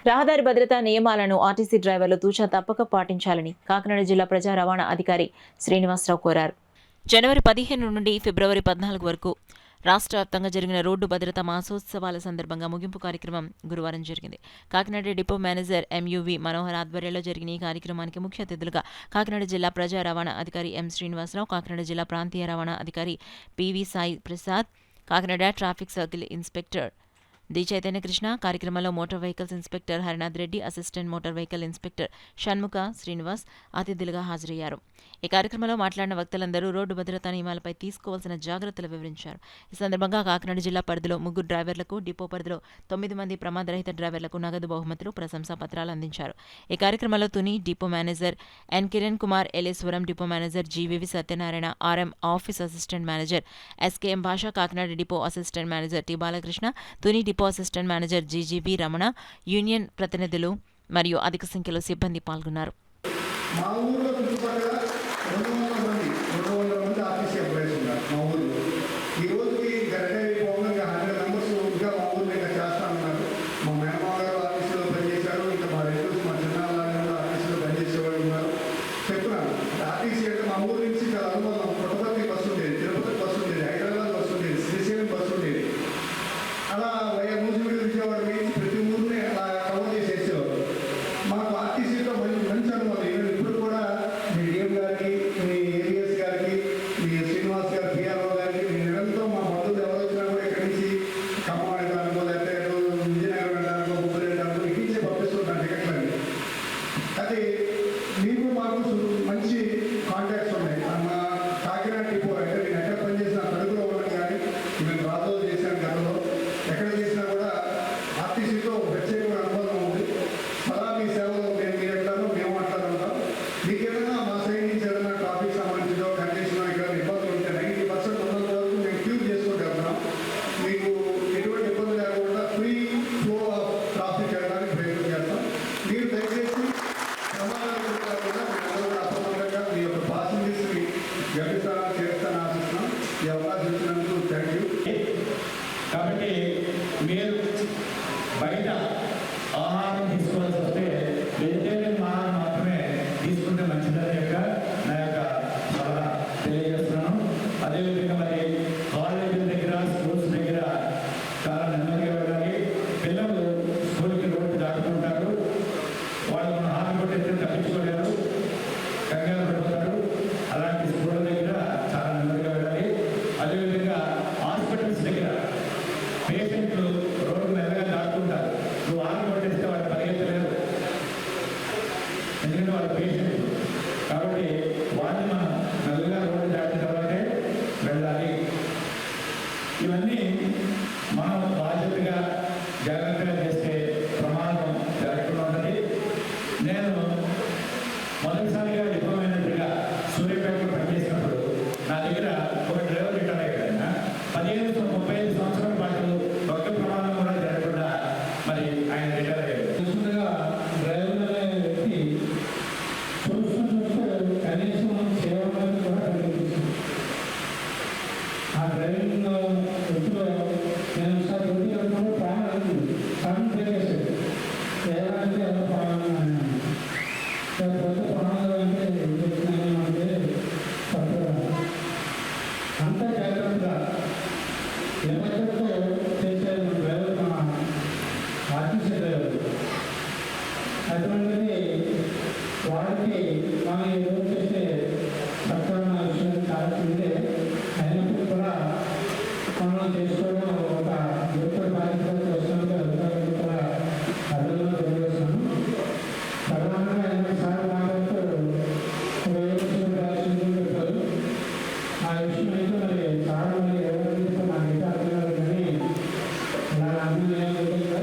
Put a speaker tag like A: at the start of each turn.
A: రహదారి భద్రతా నియమాలను ఆర్టీసీ డ్రైవర్లు తూచా తప్పక పాటించాలని కాకినాడ జిల్లా ప్రజా రవాణా అధికారి శ్రీనివాసరావు కోరారు. జనవరి 15 నుండి ఫిబ్రవరి 14 వరకు రాష్ట్ర వ్యాప్తంగా జరిగిన రోడ్డు భద్రతా మాసోత్సవాల సందర్భంగా ముగింపు కార్యక్రమం గురువారం జరిగింది. కాకినాడ డిపో మేనేజర్ ఎంయువి మనోహర్ ఆధ్వర్యంలో జరిగిన ఈ కార్యక్రమానికి ముఖ్య అతిథులుగా కాకినాడ జిల్లా ప్రజా రవాణా అధికారి ఎం శ్రీనివాసరావు, కాకినాడ జిల్లా ప్రాంతీయ రవాణా అధికారి PV Sai Prasad, Kakinada traffic circle inspector D Chaitanya Krishna, కార్యక్రమంలో motor vehicles inspector Harinath Reddy, assistant motor vehicle inspector Shanmukha Srinivas అతిథులుగా హాజరయ్యారు. ఈ కార్యక్రమంలో మాట్లాడిన వక్తలందరూ రోడ్డు భద్రతా నియమాలపై తీసుకోవాల్సిన జాగ్రత్తలు వివరించారు. ఈ సందర్భంగా కాకినాడ జిల్లా పరిధిలో 3 డ్రైవర్లకు, డిపో పరిధిలో 9 మంది ప్రమాదరహిత డ్రైవర్లకు నగదు బహుమతులు, ప్రశంసా పత్రాలు అందించారు. ఈ కార్యక్రమంలో Tuni depot manager N Kiran Kumar, Yeleswaram depot manager GVV Satyanarayana, RM office assistant manager SKM Basha, Kakinada depot assistant manager T Balakrishna, Tuni depot assistant manager GGB Ramana, union ప్రతినిధులు మరియు అధిక సంఖ్యలో సిబ్బంది పాల్గొన్నారు.
B: కాబట్టి మీరు బయట ఆహారం తీసుకోవాల్సి వస్తే వెజిటేరియన్ ఆహారం మాత్రమే తీసుకుంటే మంచిదని యొక్క నా యొక్క సలహా తెలియజేస్తున్నాను. అదేవిధంగా మరి కాలేజీల దగ్గర, స్కూల్స్ దగ్గర చాలా నెమ్మదిగా వెళ్ళాలి. పిల్లలు స్కూల్కి రోడ్డు దాటుకుంటారు, వాళ్ళు మన హార్ట్ కొట్టేస్తే తప్పించుకోలేరు, కంగారు పడిపోతారు. అలాంటి స్కూళ్ళ దగ్గర చాలా నెమ్మదిగా వెళ్ళాలి. అదేవిధంగా హాస్పిటల్స్ దగ్గర పేషెంట్లు రోడ్డు మెల్లగా దాటుకుంటారు. నువ్వు హార్ట్ కొట్టేస్తే వాళ్ళు పరిగెత్తలేరు, ఎందుకంటే వాళ్ళు పేషెంట్లు. కాబట్టి వాళ్ళని మనం మెల్లగా రోడ్డు దాటిన తర్వాతే వెళ్ళాలి. ఇవన్నీ మనం బాధ్యతగా జాగ్రత్తగా చేస్తే ప్రమాదం జరగకుండా ఉంటుంది. నేను మొదటిసారిగా డిపో మేనేజర్గా సూర్యాపేటలో పనిచేసినప్పుడు నా దగ్గర ఒక డ్రైవర్ రిటైర్ అయ్యాడు. 35 సంవత్సరాల పాటు ఒక్క ప్రమాదం కూడా జరగకుండా మరి ఆయన రిటైర్ అయ్యాడు. ముందుగా డ్రైవర్ అనే వ్యక్తి చూస్తుంటే కనీసం సేవలను కూడా కనిపిస్తుంది. ఆ డ్రైవింగ్ వృత్తిలో నేను ఒకసారి డ్యూటీ వెళ్తున్నప్పుడు ప్రాణం సడన్ బ్రేక్ వేసాడు. ఏదంటే ఎలా ప్రాణం అన్నాను. పెద్ద ప్రాణాలు అంటే అంటే తప్పగా అంత జాగ్రత్తగా నిబద్ధతతో చేసే డ్రైవర్ మన ఆర్టీసీ డ్రైవర్. అటువంటిది వారికి మనం